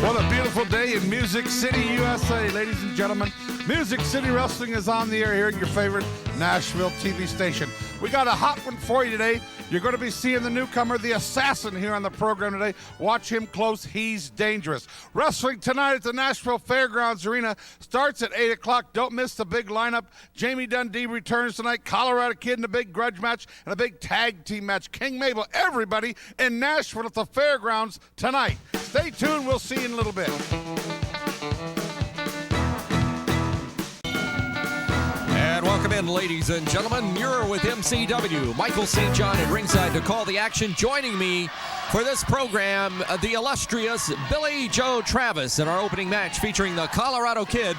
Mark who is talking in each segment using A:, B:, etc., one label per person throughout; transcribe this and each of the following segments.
A: What a beautiful day in Music City, USA, ladies and gentlemen. Music City Wrestling is on the air here at your favorite Nashville TV station. We got a hot one for you today. You're going to be seeing the newcomer, the Assassin, here on the program today. Watch him close. He's dangerous. Wrestling tonight at the Nashville Fairgrounds Arena starts at 8 o'clock. Don't miss the big lineup. Jamie Dundee returns tonight. Colorado Kid in a big grudge match and a big tag team match. King Mabel, everybody in Nashville at the Fairgrounds tonight. Stay tuned. We'll see you in a little bit.
B: And welcome in, ladies and gentlemen. You're with MCW. Michael St. John at ringside to call the action. Joining me for this program, the illustrious Billy Joe Travis in our opening match featuring the Colorado Kid,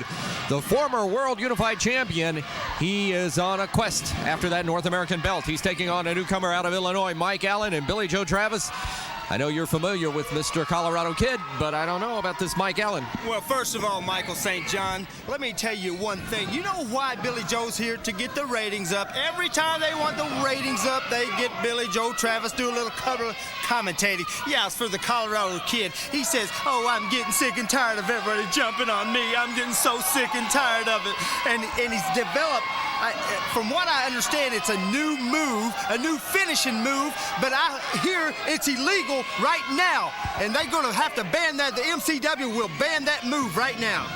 B: the former World Unified Champion. He is on a quest after that North American belt. He's taking on a newcomer out of Illinois, Mike Allen. And Billy Joe Travis, I know you're familiar with Mr. Colorado Kid, but I don't know about this Mike Allen.
C: Well, first of all, Michael St. John, let me tell you one thing. You know why Billy Joe's here? To get the ratings up. Every time they want the ratings up, they get Billy Joe Travis do a little color commentating. Yeah, it's for the Colorado Kid. He says, oh, I'm getting sick and tired of everybody jumping on me. I'm getting so sick and tired of it. And he's developed, from what I understand, it's a new move, a new finishing move, but I hear it's illegal right now, and they're going to have to ban that. The MCW will ban that move right now.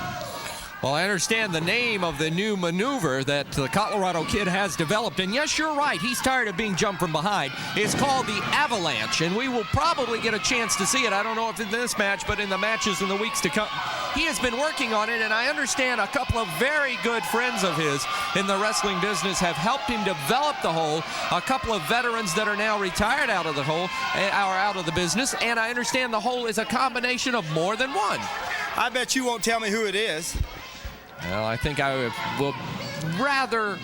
B: Well, I understand the name of the new maneuver that the Colorado Kid has developed, and yes, you're right, he's tired of being jumped from behind. It's called the Avalanche, and we will probably get a chance to see it. I don't know if in this match, but in the matches in the weeks to come. He has been working on it, and I understand a couple of very good friends of his in the wrestling business have helped him develop the hold. A couple of veterans that are now retired out of the hold, are out of the business, and I understand the hold is a combination of more than one.
C: I bet you won't tell me who it is.
B: Well, I think I will rather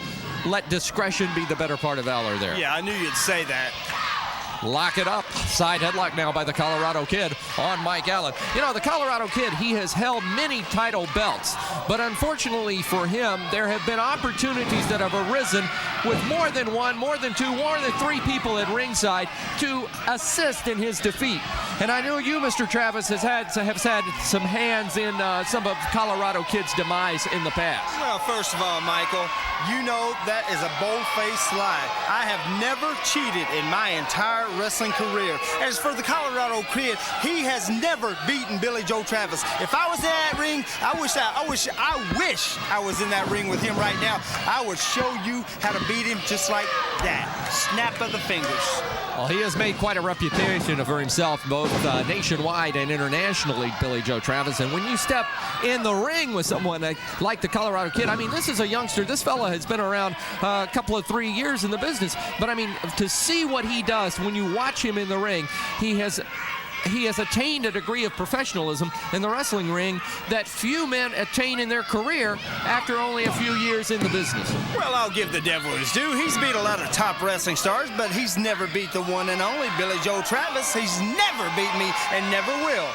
B: let discretion be the better part of valor there.
C: Yeah, I knew you'd say that.
B: Lock it up. Side headlock now by the Colorado Kid on Mike Allen. You know, the Colorado Kid, he has held many title belts, but unfortunately for him, there have been opportunities that have arisen with more than one, more than two, more than three people at ringside to assist in his defeat. And I know you, Mr. Travis, have had some hands in some of Colorado Kid's demise in the past.
C: Well, first of all, Michael, you know that is a bold-faced lie. I have never cheated in my entire wrestling career. As for the Colorado Kid, he has never beaten Billy Joe Travis. If I was in that ring, I wish I was in that ring with him right now. I would show you how to beat him just like that. Snap of the fingers.
B: Well, he has made quite a reputation for himself, both nationwide and internationally, Billy Joe Travis. And when you step in the ring with someone like the Colorado Kid, I mean, this is a youngster. This fella has been around a couple of 3 years in the business. But, I mean, to see what he does when you watch him in the ring, he has attained a degree of professionalism in the wrestling ring that few men attain in their career after only a few years in the business.
C: Well, I'll give the devil his due. He's beat a lot of top wrestling stars, but he's never beat the one and only Billy Joe Travis. He's never beat me and never will.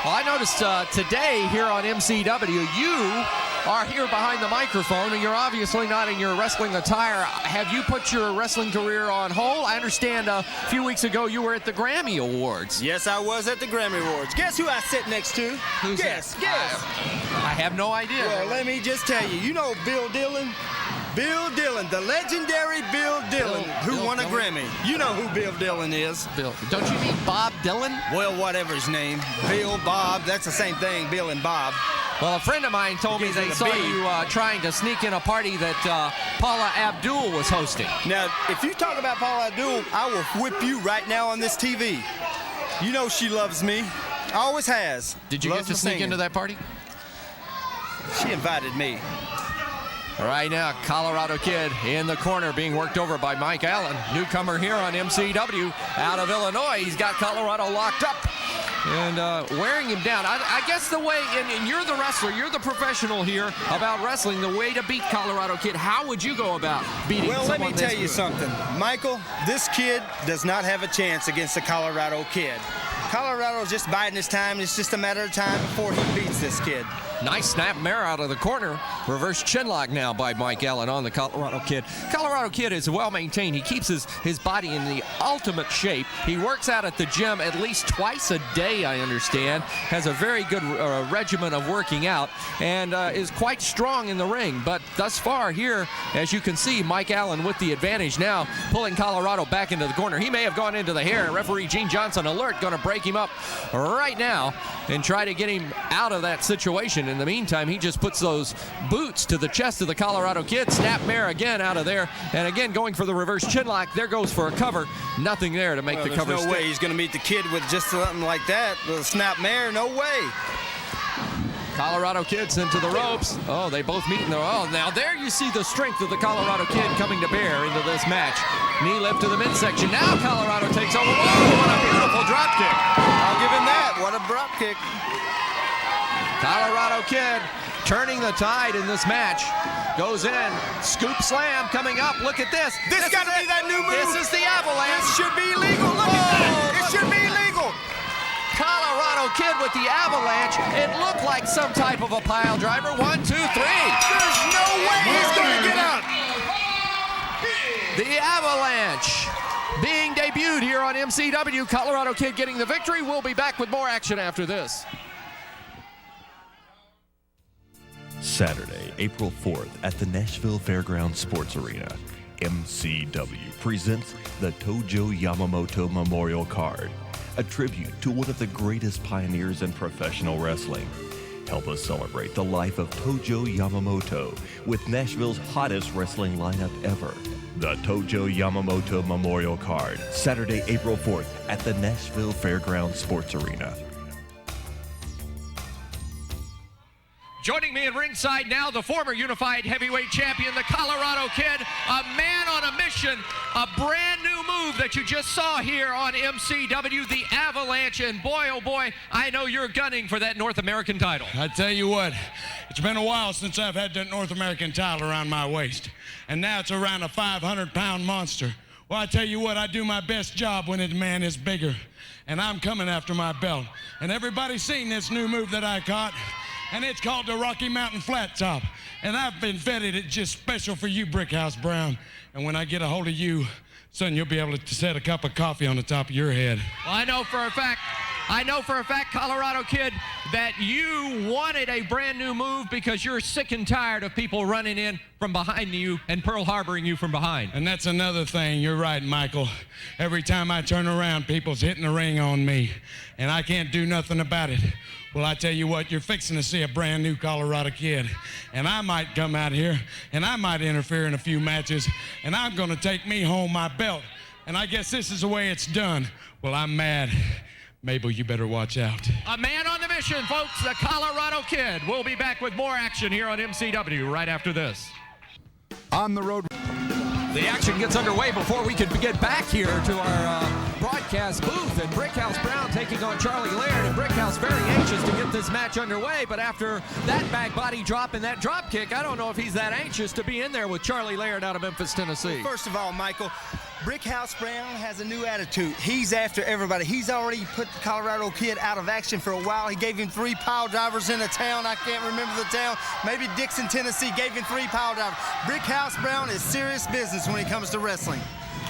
B: Well, I noticed today here on MCW, you are here behind the microphone, and you're obviously not in your wrestling attire. Have you put your wrestling career on hold? I understand a few weeks ago you were at the Grammy Awards.
C: Yes, I was at the Grammy Awards. Guess who I sit next to? Guess.
B: I have no idea.
C: Well, let me just tell you. You know Bill Dillon? Bill Dillon, the legendary Bill Dillon, who won a Grammy. You know who Bill Dillon is.
B: Bill. Don't you mean Bob Dylan?
C: Well, whatever his name. Bill, Bob, that's the same thing, Bill and Bob.
B: Well, a friend of mine told me they saw you trying to sneak in a party that Paula Abdul was hosting.
C: Now, if you talk about Paula Abdul, I will whip you right now on this TV. You know she loves me. Always has.
B: Did you get to sneak into that party?
C: She invited me.
B: Right now, Colorado Kid in the corner being worked over by Mike Allen, newcomer here on MCW out of Illinois. He's got Colorado locked up and wearing him down. I guess the way, and you're the wrestler, you're the professional here about wrestling, the way to beat Colorado Kid. How would you go about beating someone this good?
C: Well, let me tell you something. Michael, this kid does not have a chance against the Colorado Kid. Colorado's just biding his time. It's just a matter of time before he beats this kid.
B: Nice snap mare out of the corner Reverse chinlock now by Mike Allen on the Colorado Kid. Colorado Kid is well maintained. He keeps his body in the ultimate shape. He works out at the gym at least twice a day, I understand. Has a very good regimen of working out and is quite strong in the ring. But thus far here, as you can see, Mike Allen with the advantage now, pulling Colorado back into the corner. He may have gone into the hair. Referee Gene Johnson alert, going to break him up right now and try to get him out of that situation. In the meantime, he just puts those boots to the chest of the Colorado Kid. Snapmare again out of there, and again going for the reverse chinlock. There goes for a cover. Nothing there to make the cover
C: stick. No way he's going to meet the Kid with just something like that. The snapmare, no way.
B: Colorado Kid sent to the ropes. Oh, they both meet in the... Oh, now there you see the strength of the Colorado Kid coming to bear into this match. Knee lift to the midsection. Now Colorado takes over. Whoa, what a beautiful drop kick.
C: I'll give him that. What a drop kick.
B: Colorado Kid turning the tide in this match. Goes in. Scoop slam coming up. Look at this.
C: This got to be that new move.
B: This is the avalanche.
C: This should be illegal. Look at that. It should be illegal.
B: Colorado Kid with the avalanche. It looked like some type of a pile driver. 1, 2, 3.
C: There's no way he's going to get out.
B: The avalanche being debuted here on MCW. Colorado Kid getting the victory. We'll be back with more action after this.
D: Saturday, April 4th at the Nashville Fairgrounds Sports Arena, MCW presents the Tojo Yamamoto Memorial Card, a tribute to one of the greatest pioneers in professional wrestling. Help us celebrate the life of Tojo Yamamoto with Nashville's hottest wrestling lineup ever. The Tojo Yamamoto Memorial Card, Saturday, April 4th at the Nashville Fairgrounds Sports Arena.
B: Joining me at ringside now, the former Unified Heavyweight Champion, the Colorado Kid, a man on a mission, a brand new move that you just saw here on MCW, the Avalanche, and boy, oh boy, I know you're gunning for that North American title.
E: I tell you what, it's been a while since I've had that North American title around my waist, and now it's around a 500-pound monster. Well, I tell you what, I do my best job when a man is bigger, and I'm coming after my belt. And everybody's seen this new move that I caught, and it's called the Rocky Mountain Flat Top. And I've been vetted it just special for you, Brickhouse Brown. And when I get a hold of you, son, you'll be able to set a cup of coffee on the top of your head.
B: Well, I know for a fact, Colorado Kid, that you wanted a brand new move because you're sick and tired of people running in from behind you and Pearl Harboring you from behind.
E: And that's another thing. You're right, Michael. Every time I turn around, people's hitting the ring on me, and I can't do nothing about it. Well, I tell you what, you're fixing to see a brand new Colorado Kid. And I might come out here, and I might interfere in a few matches, and I'm going to take me home my belt. And I guess this is the way it's done. Well, I'm mad. Mabel, you better watch out.
B: A man on the mission, folks, the Colorado Kid. We'll be back with more action here on MCW right after this.
A: On the road.
B: The action gets underway before we can get back here to our broadcast booth. And Brickhouse Brown taking on Charlie Laird. And Brickhouse very anxious to get this match underway. But after that back body drop and that drop kick, I don't know if he's that anxious to be in there with Charlie Laird out of Memphis, Tennessee.
C: First of all, Michael, Brickhouse Brown has a new attitude. He's after everybody. He's already put the Colorado Kid out of action for a while. He gave him 3 pile drivers in a town. I can't remember the town. Maybe Dixon, Tennessee, gave him 3 pile drivers. Brickhouse Brown is serious business when it comes to wrestling.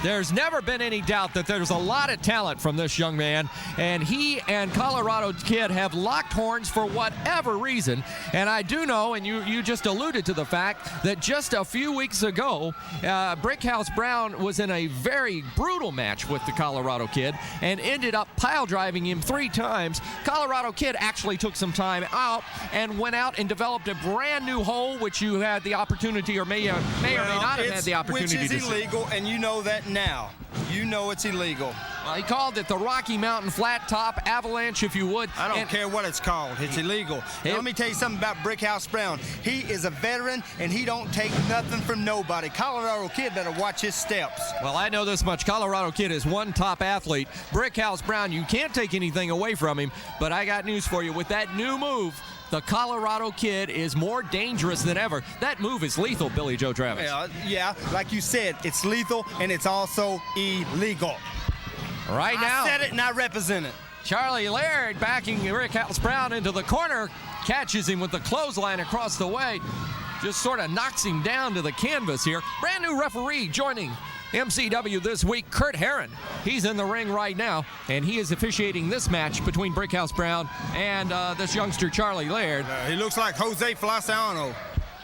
B: There's never been any doubt that there's a lot of talent from this young man, and he and Colorado Kid have locked horns for whatever reason. And I do know, and you just alluded to the fact, that just a few weeks ago, Brickhouse Brown was in a very brutal match with the Colorado Kid and ended up pile driving him 3 times. Colorado Kid actually took some time out and went out and developed a brand new hole, which you had the opportunity or may or may not have had the opportunity to see.
C: Which is illegal, and you know that now. You know it's illegal.
B: Well, he called it the Rocky Mountain Flat Top Avalanche, if you would.
C: I don't care what it's called. It's illegal. Now, let me tell you something about Brickhouse Brown. He is a veteran, and he don't take nothing from nobody. Colorado Kid better watch his steps.
B: Well, I know this much. Colorado Kid is one top athlete. Brickhouse Brown, you can't take anything away from him, but I got news for you. With that new move, the Colorado Kid is more dangerous than ever. That move is lethal, Billy Joe Travis.
C: Yeah, like you said, it's lethal, and it's also illegal.
B: Right now,
C: I said it and I represent it.
B: Charlie Laird backing Brickhouse Brown into the corner, catches him with the clothesline across the way. just sort of knocks him down to the canvas here. Brand new referee joining MCW this week, Kurt Herron. He's in the ring right now, and he is officiating this match between Brickhouse Brown and this youngster, Charlie Laird.
C: He looks like Jose Feliciano.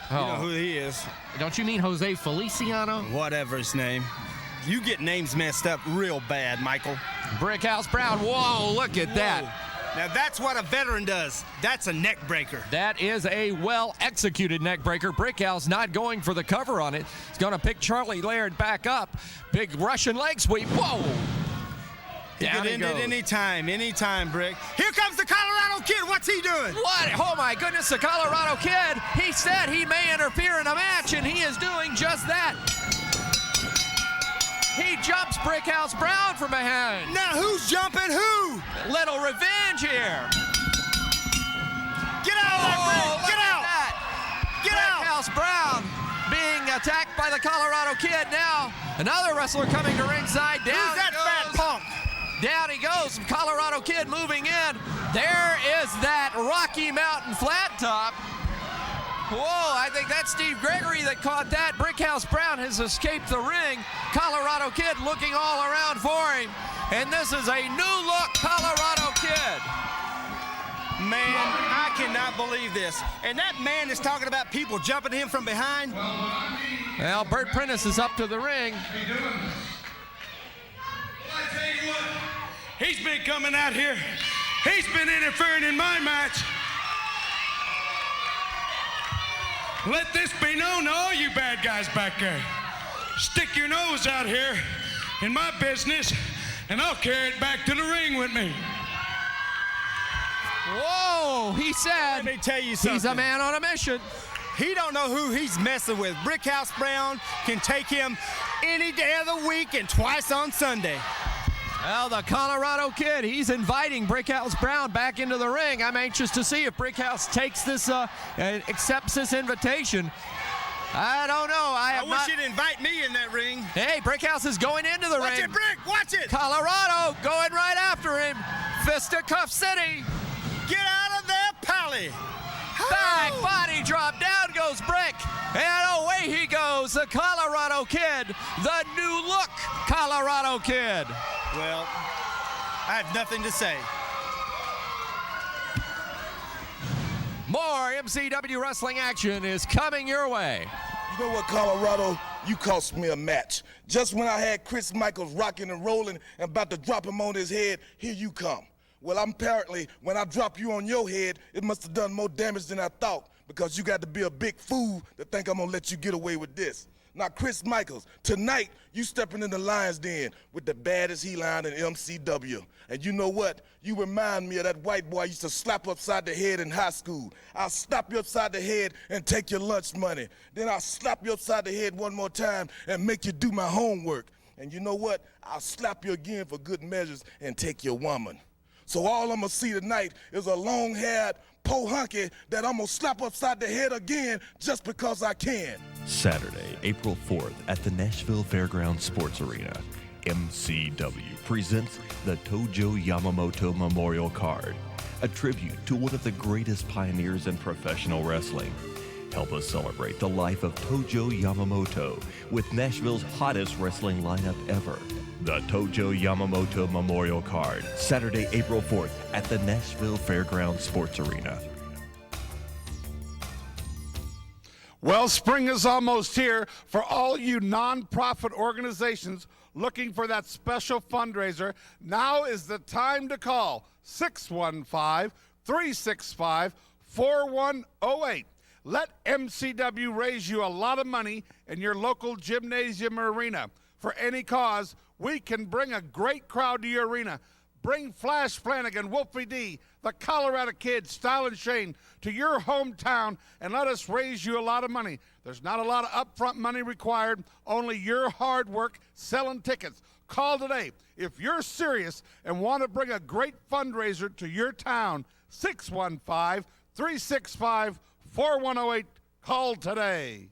B: Oh.
C: You know who he is.
B: Don't you mean Jose Feliciano?
C: Whatever his name. You get names messed up real bad, Michael.
B: Brickhouse Brown, whoa, look at that.
C: Now that's what a veteran does. That's a neck breaker.
B: That is a well-executed neck breaker. Brickhouse not going for the cover on it. He's going to pick Charlie Laird back up. Big Russian leg sweep. Whoa!
C: He
B: Down
C: could
B: he
C: end
B: goes.
C: it anytime, Brick. Here comes the Colorado Kid. What's he doing?
B: What? Oh, my goodness, the Colorado Kid. He said he may interfere in a match, and he is doing just that. He jumps Brickhouse Brown from behind.
C: Now who's jumping who?
B: Little revenge here.
C: Get out of there, Brick. Get out. Get out.
B: Brickhouse Brown being attacked by the Colorado Kid. Now another wrestler coming to ringside. Down
C: Who's that fat punk?
B: Down he goes. Colorado Kid moving in. There is that Rocky Mountain flat top. Whoa, I think that's Steve Gregory that caught that. Brickhouse Brown has escaped the ring. Colorado Kid looking all around for him. And this is a new look Colorado Kid.
C: Man, I cannot believe this. And that man is talking about people jumping him from behind.
B: Well, Bert Prentice is up to the ring.
E: He's been coming out here. He's been interfering in my match. Let this be known to all you bad guys back there. Stick your nose out here in my business, and I'll carry it back to the ring with me.
B: Whoa, he said
C: Let me tell you something.
B: he's a man on a mission.
C: He don't know who he's messing with. Brickhouse Brown can take him any day of the week and twice on Sunday.
B: Well, the Colorado Kid, he's inviting Brickhouse Brown back into the ring. I'm anxious to see if Brickhouse takes this, accepts this invitation. I don't know.
C: I wish you'd invite me in that ring.
B: Hey, Brickhouse is going into the
C: Watch
B: ring.
C: it, Brick. Watch it.
B: Colorado going right after him. Fisticuff City.
C: Get out of there, Pally.
B: Back body drop. Down goes Brick. And away he goes. The Colorado Kid. The new look Colorado Kid.
C: Well, I have nothing to say.
B: More MCW wrestling action is coming your way.
F: You know what, Colorado? You cost me a match. Just when I had Chris Michaels rocking and rolling and about to drop him on his head, here you come. Well, apparently, when I drop you on your head, it must have done more damage than I thought, because you got to be a big fool to think I'm gonna let you get away with this. Now, Chris Michaels, tonight you stepping in the lion's den with the baddest he-line in MCW. And you know what? You remind me of that white boy I used to slap upside the head in high school. I'll slap you upside the head and take your lunch money. Then I'll slap you upside the head one more time and make you do my homework. And you know what? I'll slap you again for good measures and take your woman. So all I'm gonna see tonight is a long-haired po-hunky that I'm gonna slap upside the head again just because I can.
D: Saturday, April 4th at the Nashville Fairgrounds Sports Arena, MCW presents the Tojo Yamamoto Memorial Card, a tribute to one of the greatest pioneers in professional wrestling. Help us celebrate the life of Tojo Yamamoto with Nashville's hottest wrestling lineup ever. The Tojo Yamamoto Memorial Card, Saturday, April 4th at the Nashville Fairgrounds Sports Arena.
A: Well, spring is almost here. For all you nonprofit organizations looking for that special fundraiser, now is the time to call 615-365-4108. Let MCW raise you a lot of money in your local gymnasium or arena. For any cause, we can bring a great crowd to your arena. Bring Flash Flanagan, Wolfie D, the Colorado Kid, Style and Shane to your hometown and let us raise you a lot of money. There's not a lot of upfront money required, only your hard work selling tickets. Call today. If you're serious and want to bring a great fundraiser to your town, 615-365-4108. Call today.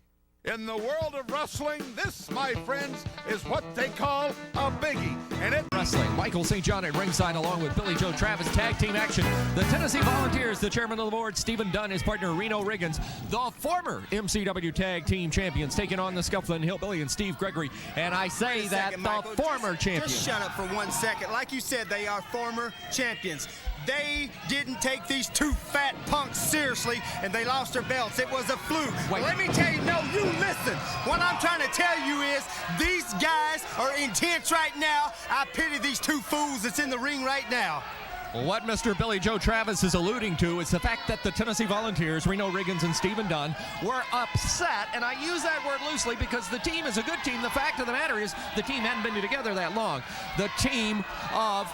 A: In the world of wrestling, this, my friends, is what they call a biggie. And it
B: Wrestling. Michael St. John at ringside along with Billy Joe Travis. Tag team action. The Tennessee Volunteers, the chairman of the board, Stephen Dunn, his partner Reno Riggins, the former MCW Tag Team Champions, taking on the Skufflin, Hillbilly, and Steve Gregory. And I say that
C: second,
B: the
C: Michael.
B: former champions.
C: Just shut up for 1 second. Like you said, they are former champions. They didn't take these two fat punks seriously, and they lost their belts. It was a fluke.
B: Wait.
C: Let me tell you, no, you listen. What I'm trying to tell you is these guys are intense right now. I pity these two fools that's in the ring right now.
B: What Mr. Billy Joe Travis is alluding to is the fact that the Tennessee Volunteers, Reno Riggins and Stephen Dunn, were upset, and I use that word loosely because the team is a good team. The fact of the matter is the team hadn't been together that long. The team of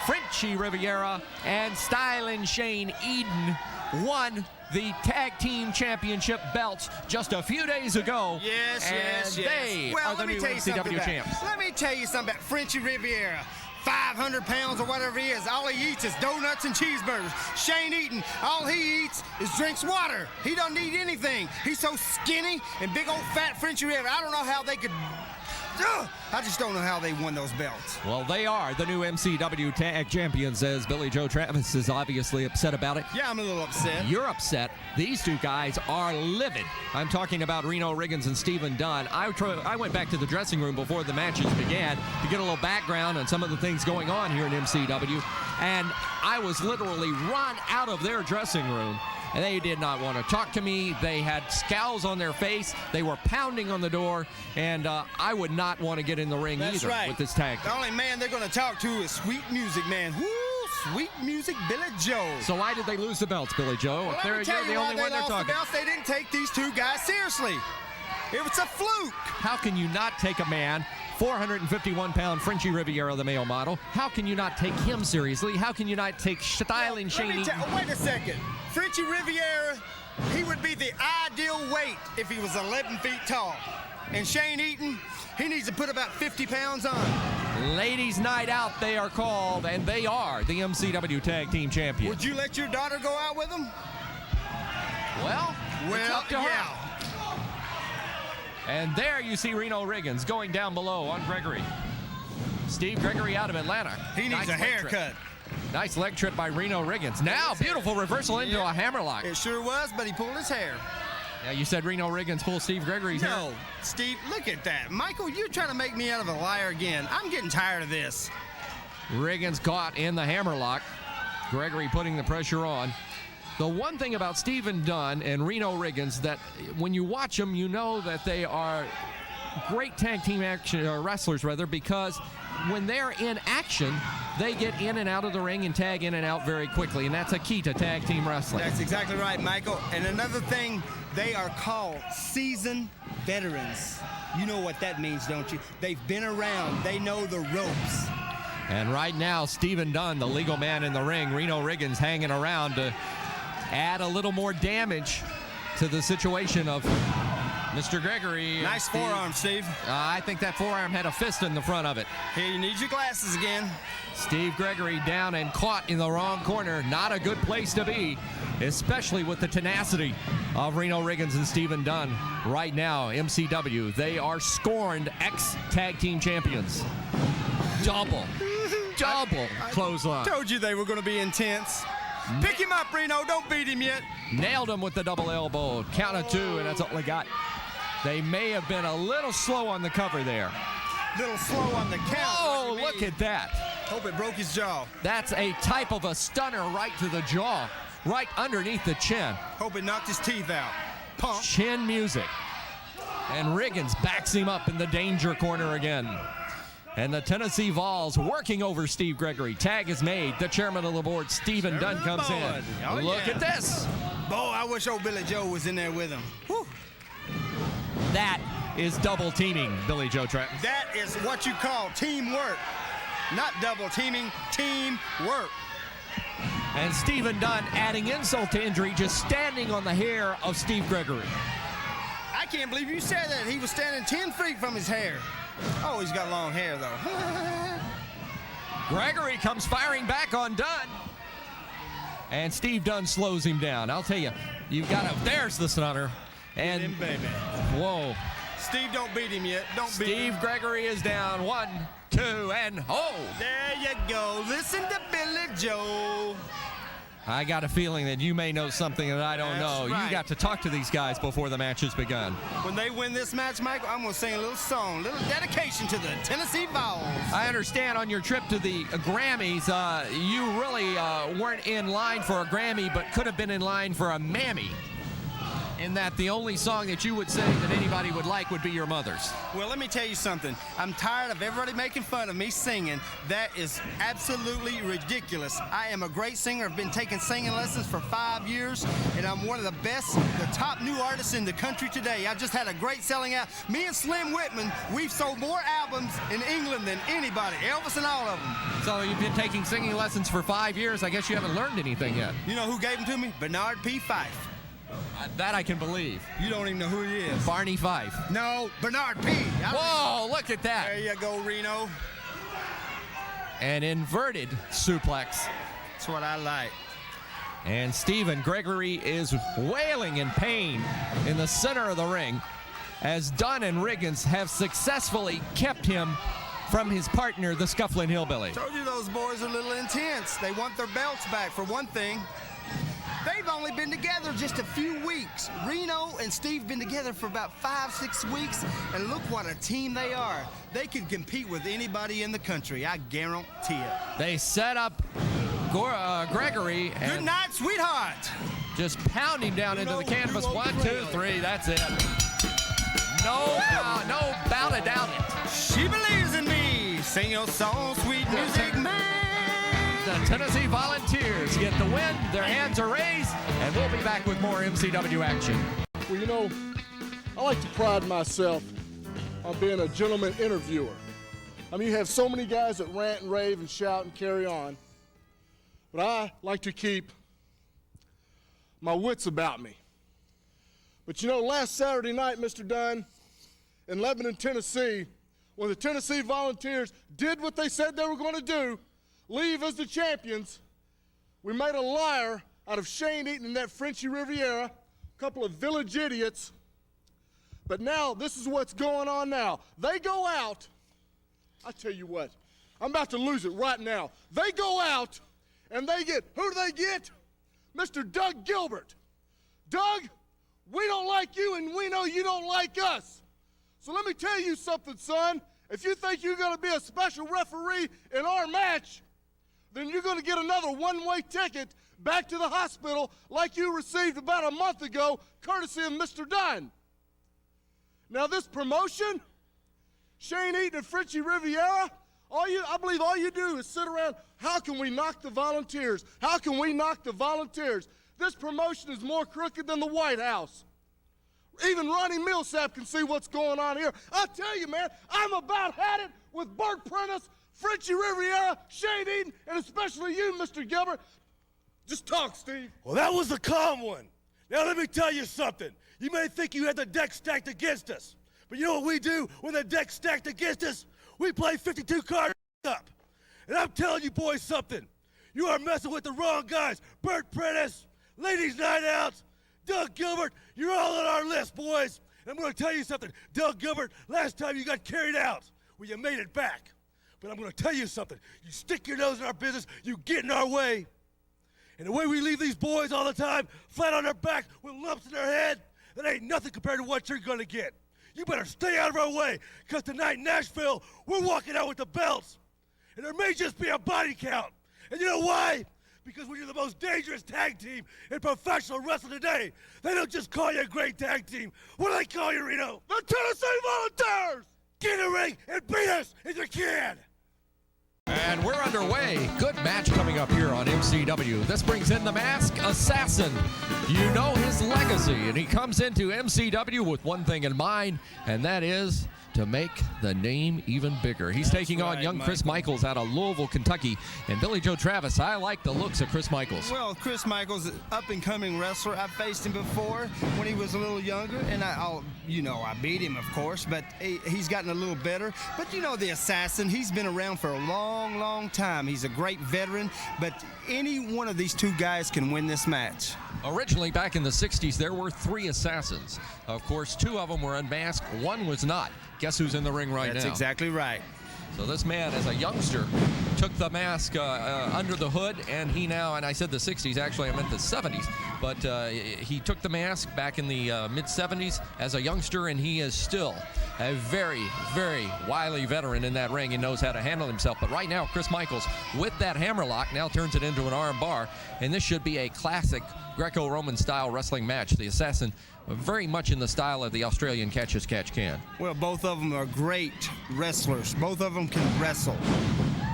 B: Frenchie Riviera and Stylin' Shane Eden won the tag team championship belts just a few days ago.
C: Yes,
B: and
C: yes, yes.
B: they
C: Well,
B: are the
C: let me
B: new
C: tell you something
B: MCW
C: about-
B: champs.
C: Let me tell you something about Frenchie Riviera. 500 pounds or whatever he is. All he eats is donuts and cheeseburgers. Shane Eaton, all he eats is drinks water. He don't need anything. He's so skinny and big old fat Frenchie Riviera. I don't know how they could... I just don't know how they won those belts.
B: Well, they are the new MCW tag champions, as Billy Joe Travis is obviously upset about it.
C: Yeah, I'm a little upset.
B: You're upset. These two guys are livid. I'm talking about Reno Riggins and Stephen Dunn. I went back to the dressing room before the matches began to get a little background on some of the things going on here in MCW, and I was literally run out of their dressing room. And they did not want to talk to me. They had scowls on their face. They were pounding on the door, and I would not want to get in the ring
C: That's
B: either
C: right.
B: with this tag team.
C: The only man they're going to talk to is Sweet Music Man. Woo, Sweet Music Billy Joe.
B: So why did they lose the belts, Billy Joe?
C: Well,
B: If
C: let me tell
B: you're the
C: you why
B: only
C: they
B: one they're
C: lost
B: talking.
C: the belts. They didn't take these two guys seriously. It was a fluke.
B: How can you not take a man, 451-pound Frenchie Riviera, the male model? How can you not take him seriously? How can you not take Stylin' Shane Eaton?
C: Wait a second. Frenchie Riviera, he would be the ideal weight if he was 11 feet tall. And Shane Eaton, he needs to put about 50 pounds on.
B: Ladies' Night Out, they are called, and they are the MCW Tag Team Champions.
C: Would you let your daughter go out with him?
B: Well, it's up to her.
C: yeah.
B: And there you see Reno Riggins going down below on Gregory. Steve Gregory out of Atlanta.
C: He needs
B: Nice
C: a
B: leg
C: haircut.
B: trip. Nice leg trip by Reno Riggins. Now, beautiful reversal into a hammerlock.
C: It sure was, but he pulled his hair.
B: Yeah, you said Reno Riggins pulled Steve Gregory's hair.
C: No, Steve, look at that. Michael, you're trying to make me out of a liar again. I'm getting tired of this.
B: Riggins caught in the hammerlock. Gregory putting the pressure on. The one thing about Stephen Dunn and Reno Riggins that when you watch them, you know that they are great tag team wrestlers, because when they're in action, they get in and out of the ring and tag in and out very quickly, and that's a key to tag team wrestling.
C: That's exactly right, Michael. And another thing, they are called seasoned veterans. You know what that means, don't you? They've been around. They know the ropes.
B: And right now, Stephen Dunn, the legal man in the ring, Reno Riggins hanging around to add a little more damage to the situation of Mr. Gregory.
C: Nice
B: Steve.
C: forearm, Steve.
B: I think that forearm had a fist in the front of it.
C: Here, you need your glasses again.
B: Steve Gregory down and caught in the wrong corner. Not a good place to be, especially with the tenacity of Reno Riggins and Stephen Dunn. Right now, MCW, they are scorned ex-tag team champions. Double clothesline.
C: Told you they were going to be intense. Pick him up, Reno. Don't beat him yet.
B: Nailed him with the double elbow. Count of two, and that's all they got. They may have been a little slow on the cover there.
C: Little slow on the count.
B: Oh,
C: What you
B: look
C: mean?
B: at that.
C: Hope it broke his jaw.
B: That's a type of a stunner right to the jaw, right underneath the chin.
C: Hope it knocked his teeth out. Pump.
B: Chin music. And Riggins backs him up in the danger corner again. And the Tennessee Vols working over Steve Gregory. Tag is made. The chairman of the board, Stephen Dunn, comes in.
C: Oh,
B: Look
C: yeah.
B: at this.
C: Boy, I wish old Billy Joe was in there with him. Whew.
B: That is double teaming, Billy Joe Travis.
C: That is what you call teamwork. Not double teaming, teamwork.
B: And Stephen Dunn adding insult to injury, just standing on the hair of Steve Gregory.
C: I can't believe you said that. He was standing 10 feet from his hair. Oh, he's got long hair, though.
B: Gregory comes firing back on Dunn. And Steve Dunn slows him down. I'll tell you, you've got to, there's the stunner. And
C: him, baby.
B: whoa.
C: Steve, don't beat him yet. Don't beat him.
B: Steve Gregory is down. 1, 2, and oh!
C: There you go. Listen to Billy Joe.
B: I got a feeling that you may know something that I don't
C: That's
B: know.
C: right.
B: You got to talk to these guys before the match has begun.
C: When they win this match, Michael, I'm going to sing a little song, a little dedication to the Tennessee Volz.
B: I understand on your trip to the Grammys, you really weren't in line for a Grammy, but could have been in line for a Mammy. In that the only song that you would say that anybody would like would be your mother's.
C: Well, let me tell you something. I'm tired of everybody making fun of me singing. That is absolutely ridiculous. I am a great singer. I've been taking singing lessons for 5 years, and I'm one of the best, the top new artists in the country today. I just had a great selling out. Me and Slim Whitman, we've sold more albums in England than anybody, Elvis and all of them.
B: So you've been taking singing lessons for 5 years. I guess you haven't learned anything yet.
C: You know who gave them to me? Bernard P. Fife.
B: That I can believe.
C: You don't even know who he is.
B: Barney Fife.
C: No, Bernard P.
B: Whoa, look at that.
C: There you go, Reno.
B: An inverted suplex.
C: That's what I like.
B: And Stephen Gregory is wailing in pain in the center of the ring as Dunn and Riggins have successfully kept him from his partner, the Skufflin Hillbilly.
C: Told you those boys are a little intense. They want their belts back, for one thing. They've only been together just a few weeks. Reno and Steve been together for about 5-6 weeks, and look what a team they are. They can compete with anybody in the country, I guarantee it.
B: They set up Gregory
C: Good
B: and
C: night, sweetheart.
B: just pound him down into the canvas. 1, 2, 3, that's it. No bout to doubt it.
C: She believes in me. Sing your song, sweet music man.
B: The Tennessee Volunteers get the win. Their hands are raised, and we'll be back with more MCW action.
G: Well, you know, I like to pride myself on being a gentleman interviewer. I mean, you have so many guys that rant and rave and shout and carry on, but I like to keep my wits about me. But you know, last Saturday night, Mr. Dunn, in Lebanon, Tennessee, when the Tennessee Volunteers did what they said they were going to do, leave as the champions, we made a liar out of Shane Eaton and that Frenchie Riviera, a couple of village idiots. But now, this is what's going on now. They go out, I tell you what, I'm about to lose it right now. They go out and they get, who do they get? Mr. Doug Gilbert. Doug, we don't like you and we know you don't like us. So let me tell you something, son. If you think you're going to be a special referee in our match, then you're going to get another one-way ticket back to the hospital like you received about a month ago, courtesy of Mr. Dunn. Now this promotion, Shane Eaton and Frenchie Riviera, I believe all you do is sit around, how can we knock the Volunteers? How can we knock the Volunteers? This promotion is more crooked than the White House. Even Ronnie Millsap can see what's going on here. I'll tell you, man, I'm about had it with Bert Prentice, Frenchie Riviera, Shane Eaton, and especially you, Mr. Gilbert. Just talk, Steve.
H: Well, that was the calm one. Now let me tell you something. You may think you had the deck stacked against us, but you know what we do when the deck's stacked against us? We play 52 cards up. And I'm telling you boys something. You are messing with the wrong guys. Bert Prentice, Ladies Night Out, Doug Gilbert, you're all on our list, boys. And I'm going to tell you something. Doug Gilbert, last time you got carried out, well, you made it back. But I'm going to tell you something. You stick your nose in our business, you get in our way. And the way we leave these boys all the time, flat on their back with lumps in their head, that ain't nothing compared to what you're going to get. You better stay out of our way, because tonight in Nashville, we're walking out with the belts. And there may just be a body count. And you know why? Because when you're the most dangerous tag team in professional wrestling today, they don't just call you a great tag team. What do they call you, Reno? The Tennessee Volunteers! Get in the ring and beat us if you can!
B: And we're underway. Good match coming up here on MCW. This brings in the Masked Assassin. You know his legacy, and he comes into MCW with one thing in mind, and that is to make the name even bigger. He's taking on young Chris Michaels out of Louisville, Kentucky. And Billy Joe Travis, I like the looks of Chris Michaels.
C: Well, Chris Michaels, an up-and-coming wrestler. I faced him before when he was a little younger, and I beat him, of course, but he's gotten a little better. But you know the Assassin, he's been around for a long time. He's a great veteran, but any one of these two guys can win this match.
B: Originally, back in the 60s, there were 3 assassins. Of course, 2 of them were unmasked. 1 was not. Guess who's in the ring right now?
C: That's exactly right.
B: So this man, as a youngster, took the mask under the hood, and he now, and I said the 60s, actually I meant the 70s, but he took the mask back in the mid-70s as a youngster, and he is still a very, very wily veteran in that ring and knows how to handle himself. But right now, Chris Michaels, with that hammerlock, now turns it into an arm bar, and this should be a classic Greco-Roman style wrestling match. The assassin very much in the style of the Australian catch-as-catch-can.
C: Well, both of them are great wrestlers. Both of them can wrestle.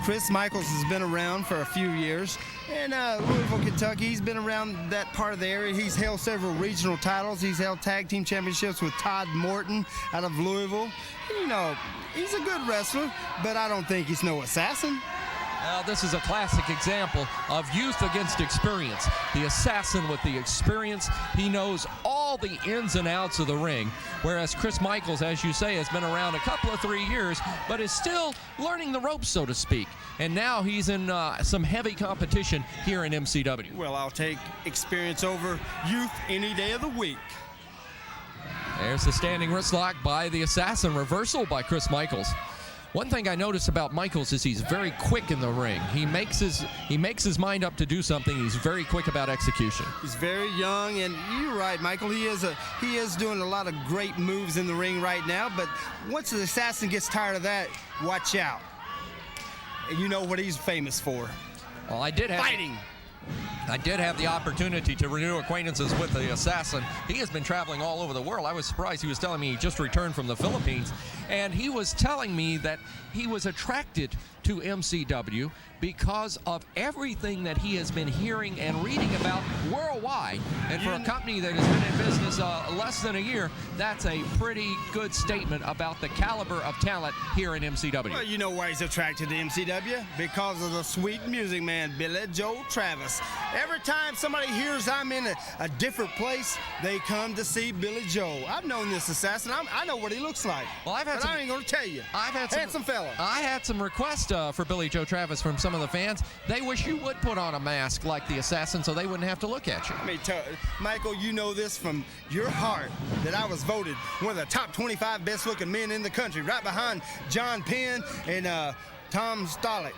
C: Chris Michaels has been around for a few years. In Louisville, Kentucky, he's been around that part of the area. He's held several regional titles. He's held tag team championships with Todd Morton out of Louisville. You know, he's a good wrestler, but I don't think he's no assassin.
B: Well, this is a classic example of youth against experience. The assassin with the experience, he knows all the ins and outs of the ring, whereas Chris Michaels, as you say, has been around a couple of 3 years, but is still learning the ropes, so to speak. And now he's in some heavy competition here in MCW.
C: Well, I'll take experience over youth any day of the week.
B: There's the standing wrist lock by the assassin, reversal by Chris Michaels. One thing I notice about Michaels is he's very quick in the ring. He makes his mind up to do something. He's very quick about execution.
C: He's very young, and you're right, Michael. He is doing a lot of great moves in the ring right now. But once the assassin gets tired of that, watch out. And you know what he's famous for.
B: Well, I did have the opportunity to renew acquaintances with the assassin. He has been traveling all over the world. I was surprised. He was telling me he just returned from the Philippines, and he was telling me that he was attracted to MCW because of everything that he has been hearing and reading about worldwide. And for a company that has been in business less than a year, that's a pretty good statement about the caliber of talent here in MCW.
C: Well, you know why he's attracted to MCW? Because of the sweet music man, Billy Joe Travis. Every time somebody hears I'm in a different place, they come to see Billy Joe. I've known this assassin. I know what he looks like.
B: Well,
C: I ain't going to tell you. Handsome fella.
B: I had some requests for Billy Joe Travis from some of the fans. They wish you would put on a mask like the assassin so they wouldn't have to look at you.
C: I mean, Michael, you know this from your heart that I was voted one of the top 25 best-looking men in the country, right behind John Penn and Tom Starlix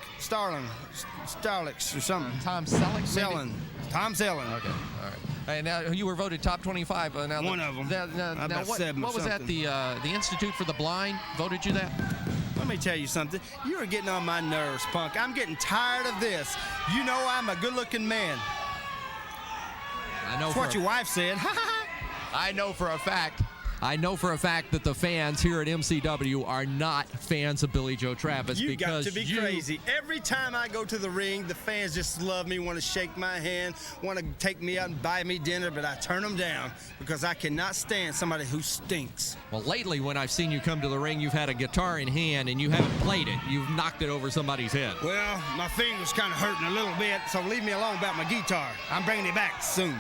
C: or something.
B: Tom Selleck?
C: Tom Selleck.
B: Okay, all right. And now you were voted top 25. Now
C: one of them.
B: What was that? The Institute for the Blind voted you that?
C: Let me tell you something. You are getting on my nerves, punk. I'm getting tired of this. You know I'm a good-looking man.
B: I know.
C: That's what your wife said.
B: I know for a fact that the fans here at MCW are not fans of Billy Joe Travis.
C: You
B: because
C: got to be crazy. Every time I go to the ring, the fans just love me, want to shake my hand, want to take me out and buy me dinner, but I turn them down because I cannot stand somebody who stinks.
B: Well, lately when I've seen you come to the ring, you've had a guitar in hand and you haven't played it. You've knocked it over somebody's head.
C: Well, my finger's kind of hurting a little bit, so leave me alone about my guitar. I'm bringing it back soon.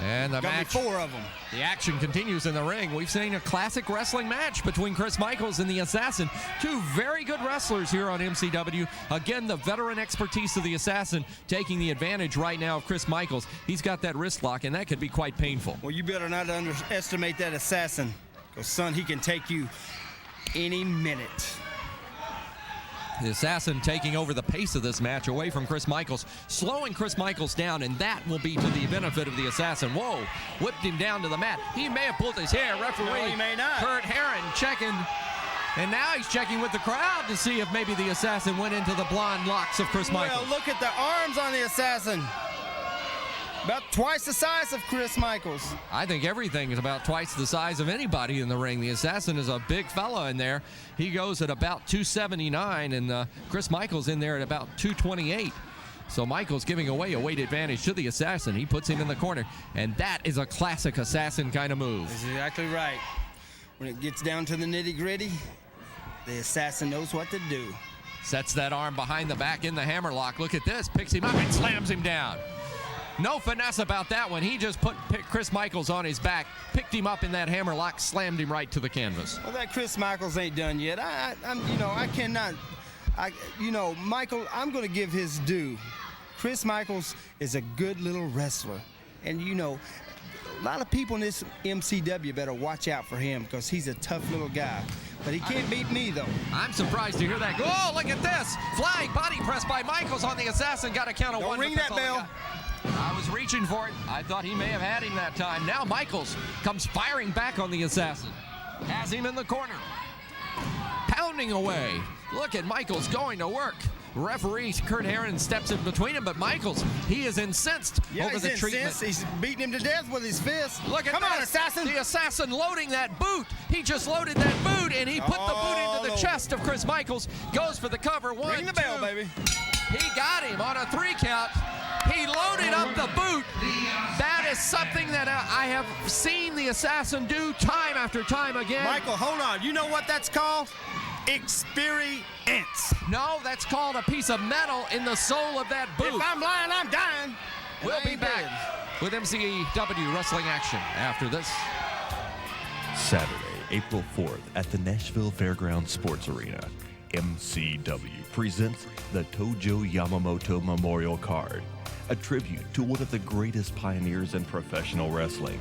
B: And the match,
C: 4 of them.
B: The action continues in the ring. We've seen a classic wrestling match between Chris Michaels and the Assassin. 2 very good wrestlers here on MCW. Again, the veteran expertise of the Assassin taking the advantage right now of Chris Michaels. He's got that wrist lock, and that could be quite painful.
C: Well, you better not underestimate that Assassin, because, son, he can take you any minute.
B: The Assassin taking over the pace of this match away from Chris Michaels, slowing Chris Michaels down, and that will be to the benefit of the Assassin. Whoa, whipped him down to the mat. He may have pulled his hair. Referee
C: no, he may not.
B: Kurt Herron checking, and now he's checking with the crowd to see if maybe the Assassin went into the blonde locks of Chris Michaels.
C: Well, look at the arms on the Assassin. About twice the size of Chris Michaels.
B: I think everything is about twice the size of anybody in the ring. The Assassin is a big fella in there. He goes at about 279, and Chris Michaels in there at about 228. So Michaels giving away a weight advantage to the Assassin. He puts him in the corner, and that is a classic Assassin kind of move.
C: That's exactly right. When it gets down to the nitty-gritty, the Assassin knows what to do.
B: Sets that arm behind the back in the hammerlock. Look at this. Picks him up and slams him down. No finesse about that one. He just put Chris Michaels on his back, picked him up in that hammerlock, slammed him right to the canvas.
C: Well, that Chris Michaels ain't done yet. Michael, I'm going to give his due. Chris Michaels is a good little wrestler. And, you know, a lot of people in this MCW better watch out for him because he's a tough little guy. But he can't beat me, though.
B: I'm surprised to hear that. Oh, look at this. Flying body press by Michaels on the Assassin. Got a count of
C: Don't
B: one.
C: ring that bell.
B: I was reaching for it. I thought he may have had him that time. Now Michaels comes firing back on the Assassin. Has him in the corner. Pounding away. Look at Michaels going to work. Referee Kurt Herron steps in between him, but Michaels, he is incensed over the treatment.
C: He's beating him to death with his fist.
B: Look at
C: Come on, Assassin.
B: The Assassin loading that boot. He just loaded that boot, and he put the boot into the chest of Chris Michaels. Goes for the cover. One,
C: Ring the bell, baby.
B: He got him on a 3 count. He loaded up the boot. That is something that I have seen the Assassin do time after time again.
C: Michael, hold on. You know what that's called? Experience.
B: No, that's called a piece of metal in the sole of that boot.
C: If I'm lying, I'm dying.
B: We'll be back with MCW Wrestling action after this.
D: Saturday, April 4th at the Nashville Fairgrounds Sports Arena, MCW presents the Tojo Yamamoto Memorial Card, a tribute to one of the greatest pioneers in professional wrestling.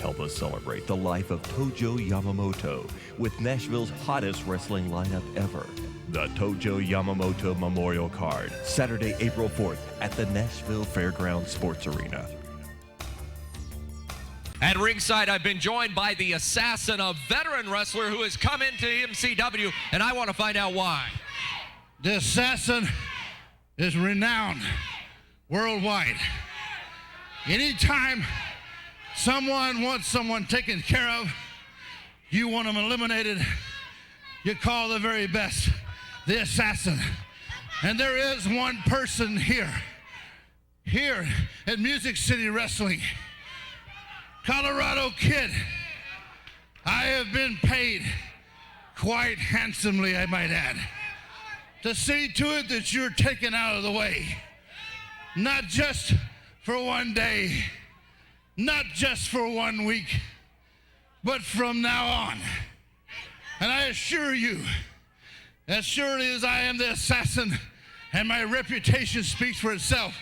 D: Help us celebrate the life of Tojo Yamamoto with Nashville's hottest wrestling lineup ever. The Tojo Yamamoto Memorial Card, Saturday, April 4th at the Nashville Fairgrounds Sports Arena.
B: At ringside, I've been joined by the Assassin, a veteran wrestler who has come into MCW, and I want to find out why.
E: The Assassin is renowned worldwide. Anytime someone wants someone taken care of, you want them eliminated, you call the very best, the Assassin. And there is one person here at Music City Wrestling, Colorado Kid. I have been paid quite handsomely, I might add, to see to it that you're taken out of the way. Not just for one day, not just for 1 week, but from now on. And I assure you, as surely as I am the Assassin and my reputation speaks for itself,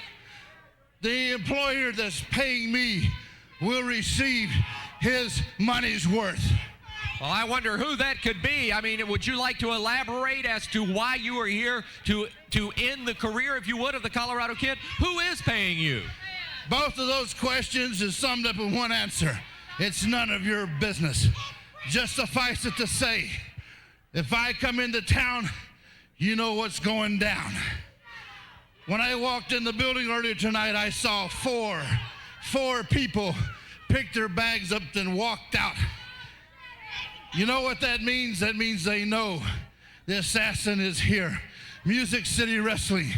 E: the employer that's paying me will receive his money's worth.
B: Well, I wonder who that could be. I mean, would you like to elaborate as to why you are here to end the career, if you would, of the Colorado Kid? Who is paying you?
E: Both of those questions is summed up in one answer. It's none of your business. Just suffice it to say, if I come into town, you know what's going down. When I walked in the building earlier tonight, I saw four people pick their bags up and walked out. You know what that means? That means they know the Assassin is here. Music City Wrestling.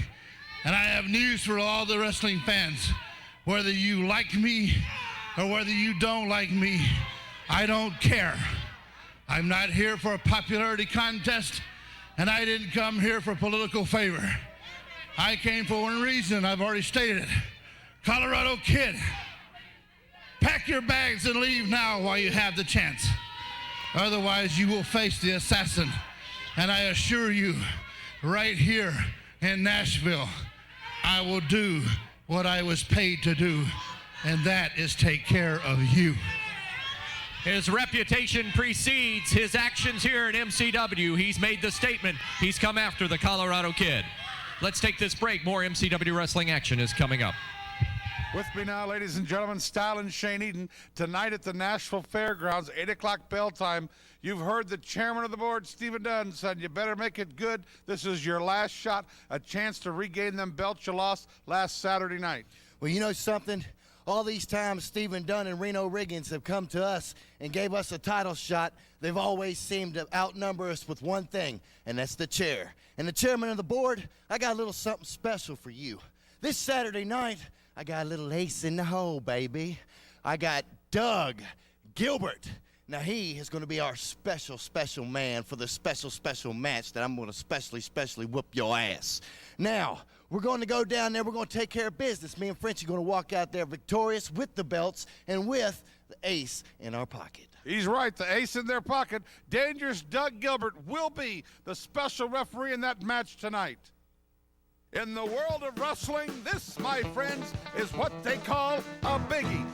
E: And I have news for all the wrestling fans. Whether you like me or whether you don't like me, I don't care. I'm not here for a popularity contest, and I didn't come here for political favor. I came for one reason. I've already stated it. Colorado Kid, pack your bags and leave now while you have the chance. Otherwise, you will face the Assassin. And I assure you, right here in Nashville, I will do what I was paid to do, and that is take care of you.
B: His reputation precedes his actions here at MCW. He's made the statement. He's come after the Colorado Kid. Let's take this break. More MCW wrestling action is coming up.
A: With me now, ladies and gentlemen, Style and Shane Eden. Tonight at the Nashville Fairgrounds, 8 o'clock bell time. You've heard the chairman of the board, Stephen Dunn, said you better make it good. This is your last shot, a chance to regain them belts you lost last Saturday night.
I: Well, you know something? All these times Stephen Dunn and Reno Riggins have come to us and gave us a title shot, they've always seemed to outnumber us with one thing, and that's the chair. And the chairman of the board, I got a little something special for you. This Saturday night, I got a little ace in the hole, baby. I got Doug Gilbert. Now, he is going to be our special man for the special match that I'm going to specially whoop your ass. Now, we're going to go down there. We're going to take care of business. Me and French are going to walk out there victorious with the belts and with the ace in our pocket.
A: He's right, the ace in their pocket. Dangerous Doug Gilbert will be the special referee in that match tonight. In the world of wrestling, this, my friends, is what they call a biggie.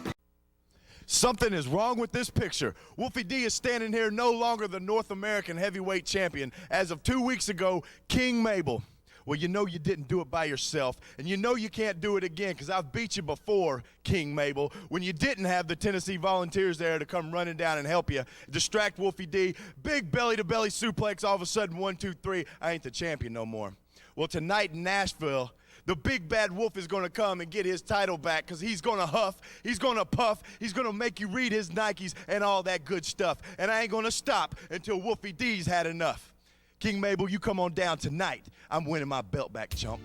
F: Something is wrong with this picture. Wolfie D is standing here no longer the North American heavyweight champion. As of 2 weeks ago, King Mabel. Well, you know you didn't do it by yourself, and you know you can't do it again because I've beat you before, King Mabel, when you didn't have the Tennessee Volunteers there to come running down and help you, distract Wolfie D, big belly-to-belly suplex, all of a sudden, 1, 2, 3, I ain't the champion no more. Well, tonight in Nashville, the big bad wolf is going to come and get his title back because he's going to huff, he's going to puff, he's going to make you read his Nikes and all that good stuff. And I ain't going to stop until Wolfie D's had enough. King Mabel, you come on down tonight. I'm winning my belt back, chump.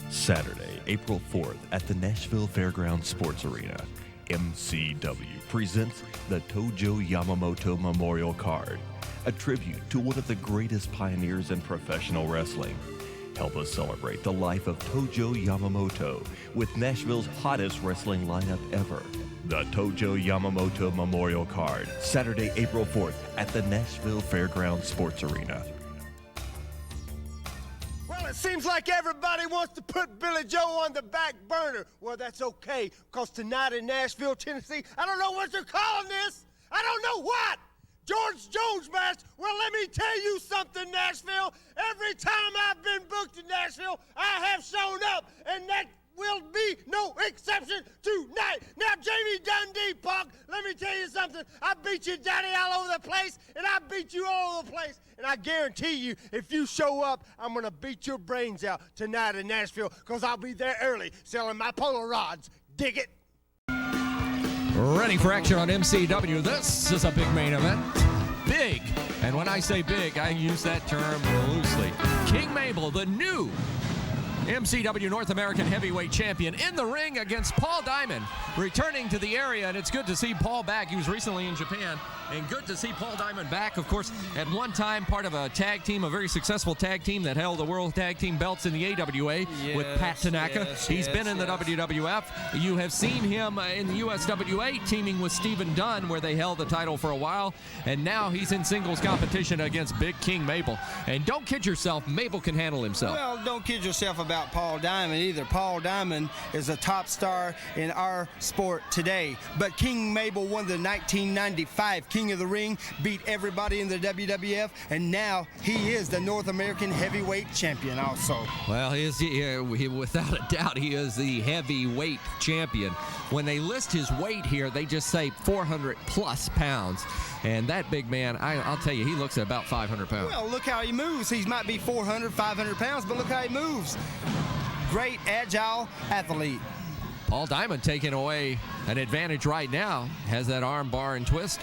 D: Saturday, April 4th at the Nashville Fairgrounds Sports Arena, MCW presents the Tojo Yamamoto Memorial Card, a tribute to one of the greatest pioneers in professional wrestling. Help us celebrate the life of Tojo Yamamoto with Nashville's hottest wrestling lineup ever. The Tojo Yamamoto Memorial Card, Saturday, April 4th at the Nashville Fairgrounds Sports Arena.
C: Well, it seems like everybody wants to put Billy Joe on the back burner. Well, that's okay, because tonight in Nashville, Tennessee, I don't know what you're calling this. I don't know what. George Jones match. Well, let me tell you something, Nashville. Every time I've been booked in Nashville, I have shown up, and that will be no exception tonight. Now, Jamie Dundee, Punk, let me tell you something. I beat you, Daddy, all over the place, and I beat you all over the place. And I guarantee you, if you show up, I'm going to beat your brains out tonight in Nashville, because I'll be there early selling my polo rods. Dig it?
B: Ready for action on MCW. This is a big main event. Big. And when I say big, I use that term loosely. King Mabel, the new MCW North American Heavyweight Champion, in the ring against Paul Diamond, returning to the area, and it's good to see Paul back. He was recently in Japan, and good to see Paul Diamond back. Of course, at one time, part of a tag team, a very successful tag team that held the World Tag Team belts in the AWA with Pat Tanaka. He's been in the WWF. You have seen him in the USWA teaming with Stephen Dunn, where they held the title for a while, and now he's in singles competition against Big King Mabel. And don't kid yourself, Mabel can handle himself.
C: Well, don't kid yourself about Paul Diamond either. Paul Diamond is a top star in our sport today. But King Mabel won the 1995 King of the Ring, beat everybody in the WWF, and now he is the North American Heavyweight Champion also.
B: Well, without a doubt, he is the heavyweight champion. When they list his weight here, they just say 400 plus pounds. And that big man, I'll tell you, he looks at about 500 pounds.
C: Well, look how he moves. He might be 400, 500 pounds, but look how he moves. Great, agile athlete.
B: Paul Diamond taking away an advantage right now. Has that arm bar and twist.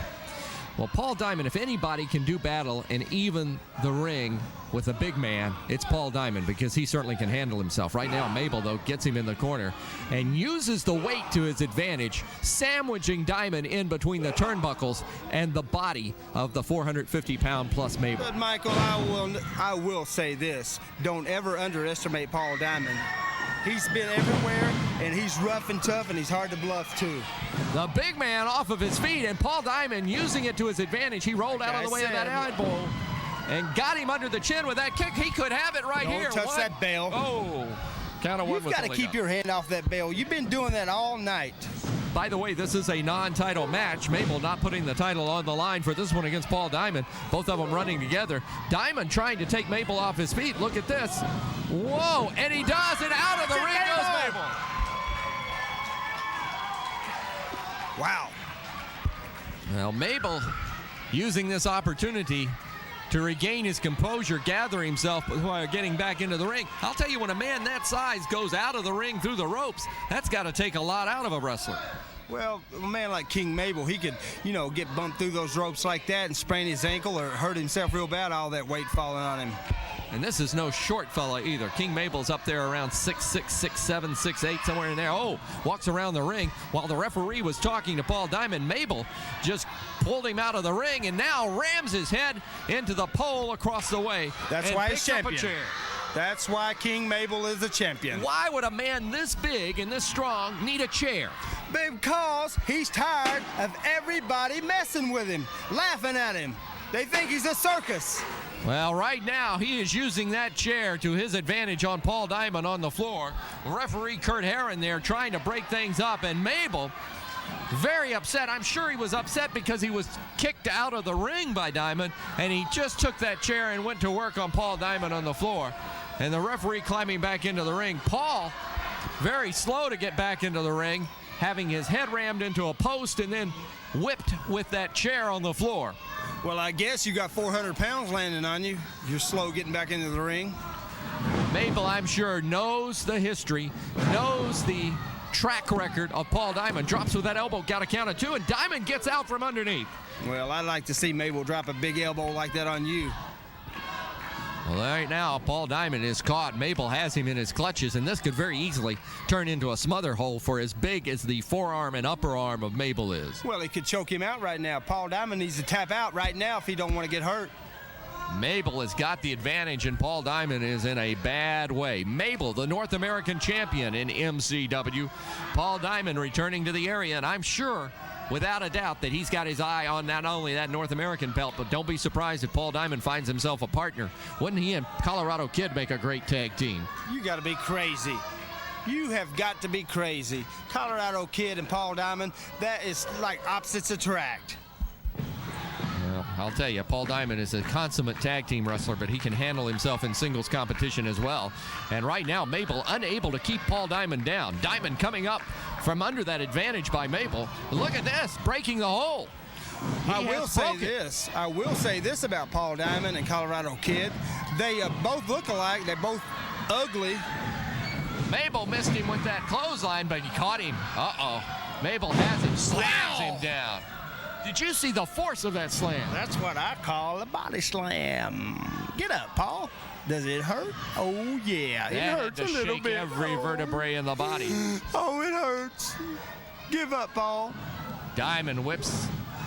B: Well, Paul Diamond, if anybody can do battle and even the ring with a big man, it's Paul Diamond, because he certainly can handle himself. Right now, Mabel, though, gets him in the corner and uses the weight to his advantage, sandwiching Diamond in between the turnbuckles and the body of the 450-pound plus Mabel.
C: But, Michael, I will say this. Don't ever underestimate Paul Diamond. He's been everywhere, and he's rough and tough, and he's hard to bluff, too.
B: The big man off of his feet, and Paul Diamond using it to his advantage. He rolled out of the way of that elbow and got him under the chin with that kick. He could have it right here.
C: Don't touch that bell.
B: Oh, count of one.
C: You've got to keep your hand off that bell. You've been doing that all night.
B: By the way, this is a non-title match. Mabel not putting the title on the line for this one against Paul Diamond. Both of them running together. Diamond trying to take Mabel off his feet. Look at this. Whoa, and he does it. Out of the ring goes Mabel.
C: Wow.
B: Well, Mabel using this opportunity to regain his composure, gather himself while getting back into the ring. I'll tell you, when a man that size goes out of the ring through the ropes, that's got to take a lot out of a wrestler.
C: Well, a man like King Mabel, he could, get bumped through those ropes like that and sprain his ankle or hurt himself real bad, all that weight falling on him.
B: And this is no short fella either. King Mabel's up there around 6'6", 6'7", 6'8", somewhere in there. Oh, walks around the ring. While the referee was talking to Paul Diamond, Mabel just pulled him out of the ring and now rams his head into the pole across the way.
C: That's why he's champion. That's why King Mabel is the champion.
B: Why would a man this big and this strong need a chair?
C: Because he's tired of everybody messing with him, laughing at him. They think he's a circus.
B: Well, right now, he is using that chair to his advantage on Paul Diamond on the floor. Referee Kurt Herron there trying to break things up, and Mabel very upset. I'm sure he was upset because he was kicked out of the ring by Diamond, and he just took that chair and went to work on Paul Diamond on the floor. And the referee climbing back into the ring. Paul, very slow to get back into the ring, having his head rammed into a post and then whipped with that chair on the floor.
C: Well, I guess you got 400 pounds landing on you. You're slow getting back into the ring.
B: Mabel, I'm sure, knows the history, knows the track record of Paul Diamond. Drops with that elbow, got a count of 2, and Diamond gets out from underneath.
C: Well, I'd like to see Mabel drop a big elbow like that on you.
B: Well, right now, Paul Diamond is caught. Mabel has him in his clutches, and this could very easily turn into a smother hole for as big as the forearm and upper arm of Mabel is.
C: Well, he could choke him out right now. Paul Diamond needs to tap out right now if he don't want to get hurt.
B: Mabel has got the advantage, and Paul Diamond is in a bad way. Mabel, the North American champion in MCW. Paul Diamond returning to the area, and I'm sure, without a doubt, that he's got his eye on not only that North American belt, but don't be surprised if Paul Diamond finds himself a partner. Wouldn't he and Colorado Kid make a great tag team?
C: You got to be crazy. You have got to be crazy. Colorado Kid and Paul Diamond, that is like opposites attract.
B: Well, I'll tell you, Paul Diamond is a consummate tag team wrestler, but he can handle himself in singles competition as well. And right now, Mabel unable to keep Paul Diamond down. Diamond coming up from under that advantage by Mabel. Look at this, breaking the hole.
C: I will say this about Paul Diamond and Colorado Kid. They both look alike. They're both ugly.
B: Mabel missed him with that clothesline, but he caught him. Uh-oh. Mabel has him, slams him down. Did you see the force of that slam?
C: That's what I call a body slam. Get up, Paul. Does it hurt? Oh, yeah. It hurts a little bit.
B: Every vertebrae in the body.
C: Oh, it hurts. Give up, Paul.
B: Diamond whipped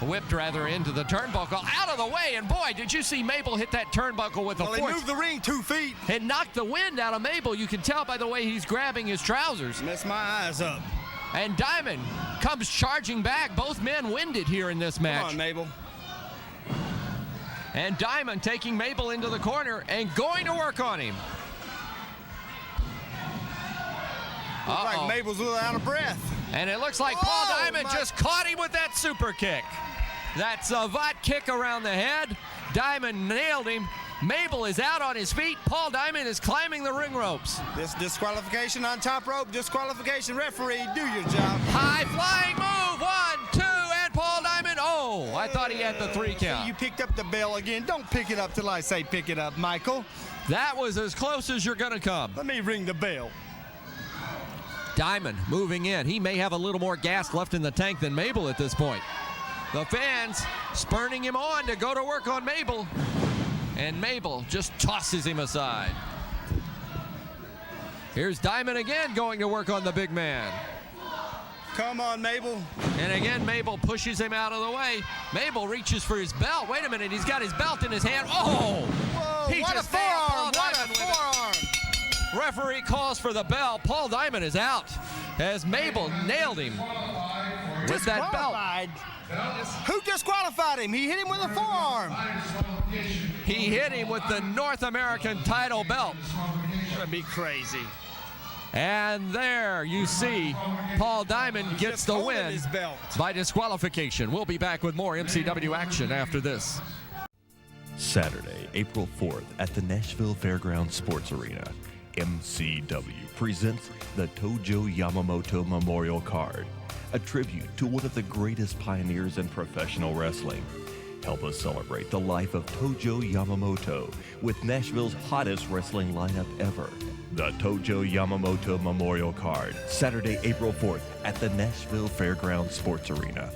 B: into the turnbuckle, out of the way, and boy, did you see Mabel hit that turnbuckle with a force.
C: He moved the ring 2 feet.
B: It knocked the wind out of Mabel. You can tell by the way he's grabbing his trousers.
C: Messed my eyes up.
B: And Diamond comes charging back. Both men winded here in this match.
C: Come on, Mabel.
B: And Diamond taking Mabel into the corner and going to work on him.
C: Looks like Mabel's a little out of breath.
B: And it looks like Paul Diamond just caught him with that super kick. That savate kick around the head. Diamond nailed him. Mabel is out on his feet. Paul Diamond is climbing the ring ropes.
C: This disqualification on top rope. Disqualification. Referee, do your job.
B: High flying move. 1, 2, and Paul Diamond. Oh, I thought he had the 3 count.
C: You picked up the bell again. Don't pick it up till I say pick it up, Michael.
B: That was as close as you're going to come.
C: Let me ring the bell.
B: Diamond moving in. He may have a little more gas left in the tank than Mabel at this point. The fans spurning him on to go to work on Mabel. And Mabel just tosses him aside. Here's Diamond again going to work on the big man.
C: Come on, Mabel.
B: And again, Mabel pushes him out of the way. Mabel reaches for his belt. Wait a minute, he's got his belt in his hand. Oh!
C: Whoa,
B: He
C: what
B: just
C: a forearm! What a
B: with it.
C: forearm!
B: Referee calls for the bell. Paul Diamond is out as Mabel nailed him with that belt.
C: Who disqualified him? He hit him with a forearm.
B: He hit him with the North American title belt.
C: That'd be crazy.
B: And there you see Paul Diamond gets the win
C: his belt.
B: by disqualification. We'll be back with more MCW action after this.
D: Saturday, April 4th at the Nashville Fairgrounds Sports Arena, MCW presents the Tojo Yamamoto Memorial Card, a tribute to one of the greatest pioneers in professional wrestling. Help us celebrate the life of Tojo Yamamoto with Nashville's hottest wrestling lineup ever. The Tojo Yamamoto Memorial Card, Saturday, April 4th at the Nashville Fairgrounds Sports Arena.